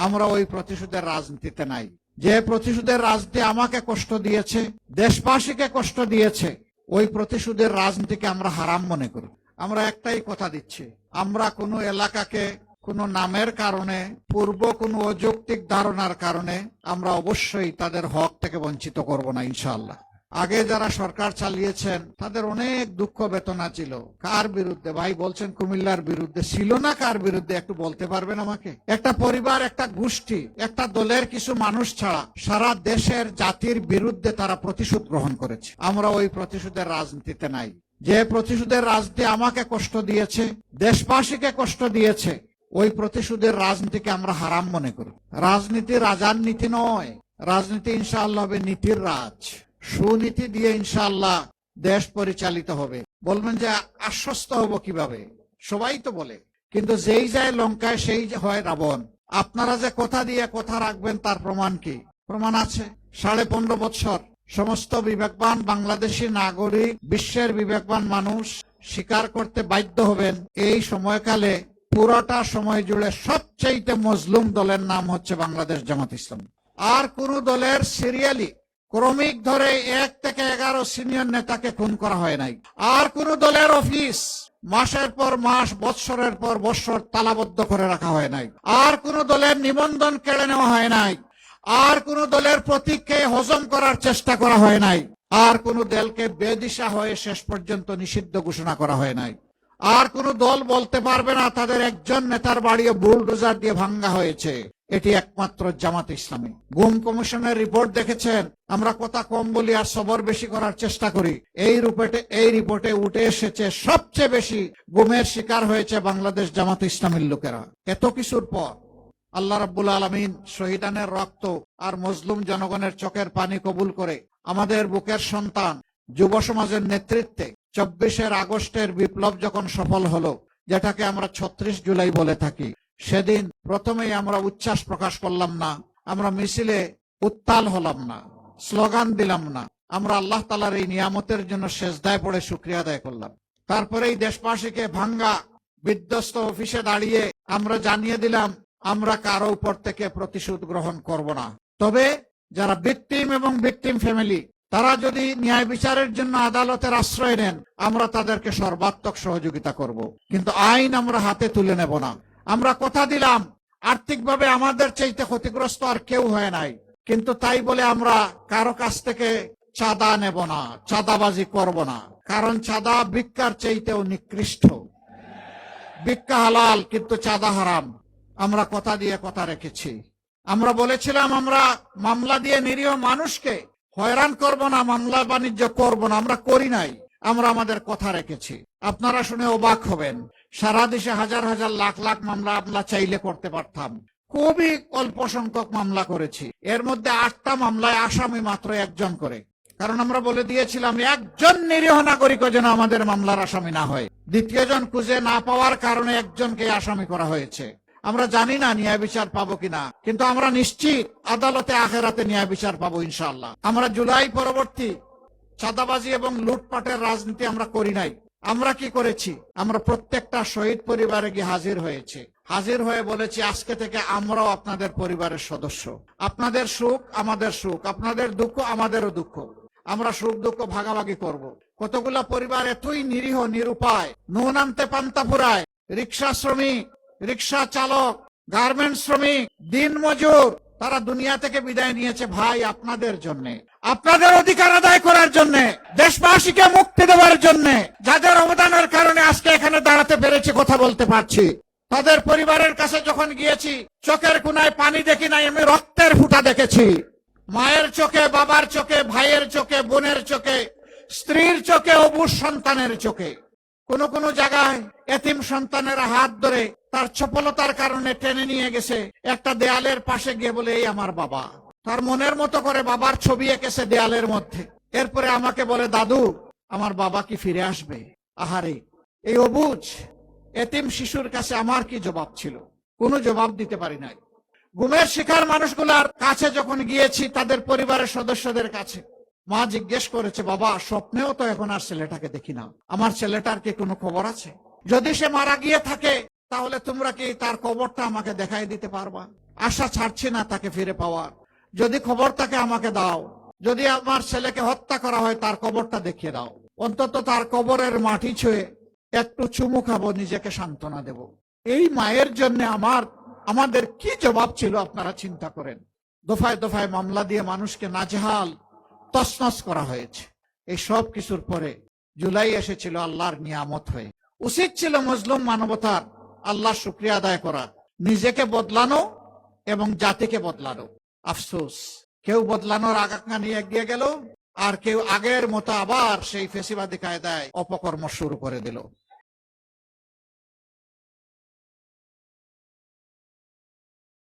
আমরা ওই প্রতিশোধের রাজনীতিতে নাই। যে প্রতিশোধের রাজনীতি আমাকে কষ্ট দিয়েছে, দেশবাসীকে কষ্ট দিয়েছে, ওই প্রতিশোধের রাজনীতিকে আমরা হারাম মনে করি। আমরা একটাই কথা দিচ্ছি, আমরা কোনো এলাকাকে কোনো নামের কারণে, পূর্ব কোনো অযৌক্তিক ধারণার কারণে আমরা অবশ্যই তাদের হক থেকে বঞ্চিত করব না ইনশাআল্লাহ। আগে যারা সরকার চালিয়েছেন তাদের অনেক দুঃখ বেদনা ছিল। কার বিরুদ্ধে ভাই বলছেন? কুমিল্লার বিরুদ্ধে ছিল না? কার বিরুদ্ধে একটু বলতে পারবেন আমাকে? একটা পরিবার, একটা গোষ্ঠী, একটা দলের কিছু মানুষ ছাড়া সারা দেশের জাতির বিরুদ্ধে তারা প্রতিশোধ গ্রহণ করেছে। আমরা ওই প্রতিশোধের রাজনীতিতে নাই। যে প্রতিশোধের রাজনীতি আমাকে কষ্ট দিয়েছে, দেশবাসীকে কষ্ট দিয়েছে, ওই প্রতিশোধের রাজনীতিকে আমরা হারাম মনে করি। রাজনীতি রাজার নীতি নয়, রাজনীতি ইনশাআল্লাহ হবে নীতির রাজ। সুনীতি দিয়ে ইনশাআল্লাহ দেশ পরিচালিত হবে। বলবেন যে আশ্বস্ত হব কিভাবে? সবাই তো বলে, কিন্তু যেই যায় লঙ্কায় সেই হয় রাবণ। আপনারা যে কথা দিয়ে কথা রাখবেন তার প্রমাণ কি? প্রমাণ আছে। 15.5 বছর সমস্ত বিবেকবান বাংলাদেশি নাগরিক, বিশ্বের বিবেকবান মানুষ স্বীকার করতে বাধ্য হবেন, এই সময়কালে পুরোটা সময় জুড়ে সবচেয়ে মজলুম দলের নাম হচ্ছে বাংলাদেশ জামাত ইসলামী। আর কোন দলের সিরিয়ালি ক্রমিক ধরে 1 থেকে 11 সিনিয়র নেতাকে খুন করা হয় নাই। আর কোন দলের অফিস মাসের পর মাস, বৎসরের পর বৎসর তালাবদ্ধ করে রাখা হয় নাই। আর কোন দলের নিবন্ধন কেড়ে নেওয়া হয় নাই। আর কোন দলের প্রতীককে হজম করার চেষ্টা করা হয় নাই। আর কোন দলকে বেদিশা হয়ে শেষ পর্যন্ত নিষিদ্ধ ঘোষণা করা হয় নাই। আর কোন দল বলতে পারবে না তাদের একজন নেতার বাড়িও বুলডোজার দিয়ে ভাঙ্গা হয়েছে। এটি একমাত্র জামাত ইসলামী। গুম কমিশনের রিপোর্ট দেখেছেন। আমরা কথা কম বলি আর সবর বেশি করার চেষ্টা করি। এই রিপোর্টে উঠে এসেছে সবচেয়ে বেশি গুমের শিকার হয়েছে বাংলাদেশ জামাত ইসলামীর লোকেরা। এত কিছুর পর আল্লাহ রাব্বুল আলামিন শহীদানের রক্ত আর মজলুম জনগণের চোখের পানি কবুল করে আমাদের বুকের সন্তান যুব সমাজের নেতৃত্বে 24 আগস্টের বিপ্লব যখন সফল হলো, যেটাকে আমরা 36 জুলাই বলে থাকি, সেদিন প্রথমেই আমরা উচ্ছ্বাস প্রকাশ করলাম না, আমরা মিছিলে উত্তাল হলাম না, স্লোগান দিলাম না। আমরা আল্লাহ তাআলার এই নিয়ামতের জন্য সেজদায় পড়ে শুকরিয়া আদায় করলাম। তারপরে এই দেশবাসীকে ভাঙ্গা বিধ্বস্ত অফিসে দাঁড়িয়ে আমরা জানিয়ে দিলাম আমরা কারো উপর থেকে প্রতিশোধ গ্রহণ করব না। তবে যারা ভিকটিম এবং ভিকটিম ফ্যামিলি, তারা যদি ন্যায় বিচারের জন্য আদালতের আশ্রয় নেন, আমরা তাদেরকে সর্বাত্মক সহযোগিতা করব। কিন্তু আইন আমরা হাতে তুলে নেব না। আমরা কথা দিলাম আর্থিকভাবে আমাদের চাইতে ক্ষতিগ্রস্ত আর কেউ হয় নাই, কিন্তু তাই বলে আমরা কারো কাছ থেকে চাঁদা নেব না, চাঁদাবাজি করব না। কারণ চাঁদা ভিক্ষার চাইতেও নিকৃষ্ট। ভিক্ষা হালাল কিন্তু চাঁদা হারাম। আমরা কথা দিয়ে কথা রেখেছি। আমরা বলেছিলাম আমরা মামলা দিয়ে নিরীহ মানুষকে হয়রান করব না, মামলা বাণিজ্য করব না। আমরা করি নাই, আমরা আমাদের কথা রেখেছি। আপনারা শুনে অবাক হবেন, সারা দেশে হাজার হাজার লাখ লাখ মামলা আমরা চাইলে করতে পারতাম। খুবই অল্প সংখ্যক মামলা করেছি। এর মধ্যে 8টা মামলায় আসামি মাত্র 1 জন করে। কারণ আমরা বলে দিয়েছিলাম একজন নিরীহ নাগরিক যেন আমাদের মামলার আসামি না হয়। দ্বিতীয় জন খুঁজে না পাওয়ার কারণে একজনকে আসামি করা হয়েছে। আমরা জানি না ন্যায় বিচার পাবো কিনা, কিন্তু আমরা নিশ্চিত আদালতে আখেরাতে ন্যায় বিচার পাবো ইনশাআল্লাহ। আমরা জুলাই পরবর্তী চাঁদাবাজি এবং লুটপাটের রাজনীতি আমরা করি নাই। আমরা কি করেছি? আমরা প্রত্যেকটা শহীদ পরিবারে গিয়ে হাজির হয়েছে। হাজির হয়ে বলেছি আজকে থেকে আমরাও আপনাদের পরিবারের সদস্য। আপনাদের সুখ আমাদের সুখ, আপনাদের দুঃখ আমাদেরও দুঃখ। আমরা সুখ দুঃখ ভাগাভাগি করব। কতগুলা পরিবার এতই নিরীহ নিরুপায়, নুন আনতে পান্তা ফুরায়, রিক্সা শ্রমিক, রিক্সা চালক, গার্মেন্টস শ্রমিক, দিন মজুর, তারা দুনিয়া থেকে বিদায় নিয়েছে ভাই আপনাদের জন্য, আপনাদের অধিকার আদায় করার জন্য, দেশবাসীকে মুক্তি দেওয়ার জন্য। যাদের অবদানের কারণে আজকে এখানে দাঁড়াতে পেরেছি, কথা বলতে পারছি। তাদের পরিবারের কাছে যখন গিয়েছি, চোখের কোনায় পানি দেখি নাই, আমি রক্তের ফুঁটা দেখেছি। মায়ের চোখে, বাবার চোখে, ভাইয়ের চোখে, বোনের চোখে, স্ত্রীর চোখে, অবুঝ সন্তানের চোখে। কোন কোন জায়গায় এতিম সন্তানেরা হাত ধরে তার চপলতার কারণে টেনে নিয়ে গেছে একটা দেয়ালের পাশে গিয়ে বলে এই আমার বাবা। তার মনের মতো করে বাবার ছবি এঁকেছে দেয়ালের মধ্যে। এরপরে আমাকে বলে দাদু আমার বাবা কি ফিরে আসবে? আহারে, এই অবুঝ এতিম শিশুর কাছে আমার কি জবাব ছিল? কোনো জবাব দিতে পারি নাই। গুমের শিকার মানুষগুলার কাছে যখন গিয়েছি, তাদের পরিবারের সদস্যদের কাছে, মা জিজ্ঞেস করেছে বাবা স্বপ্নেও তো এখন আর ছেলেটাকে দেখি না, আমার ছেলেটার কি কোনো খবর আছে? যদি সে মারা গিয়ে থাকে তাহলে তোমরা কি তার কবরটা আমাকে দেখাই দিতে পারবা? আশা ছাড়ছি না তাকে ফিরে পাওয়ার। যদি খবর থাকে আমাকে দাও, যদি আমার ছেলেকে হত্যা করা হয় তার কবরটা দেখিয়ে দাও, অন্তত তার কবরের মাটি ছুঁয়ে একটু চুমু খাবো, নিজেকে সান্ত্বনা দেব। এই মায়ের জন্য আমাদের কি জবাব ছিল আপনারা চিন্তা করেন। দফায় দফায় মামলা দিয়ে মানুষকে নাজেহাল তছনছ করা হয়েছে। এই সব কিছুর পরে জুলাই এসেছিল আল্লাহর নিয়ামত হয়ে। উচিত ছিল মজলুম মানবতার আল্লাহ শুকরিয়া আদায় করা, নিজেকে বদলানো এবং জাতিকে বদলানো। আফসোস, কেউ বদলানোর আকাঙ্ক্ষা নিয়ে এগিয়ে গেল, আর কেউ আগের মতো আবার সেই ফেসিবাদী কায়দায় অপকর্ম শুরু করে দিল।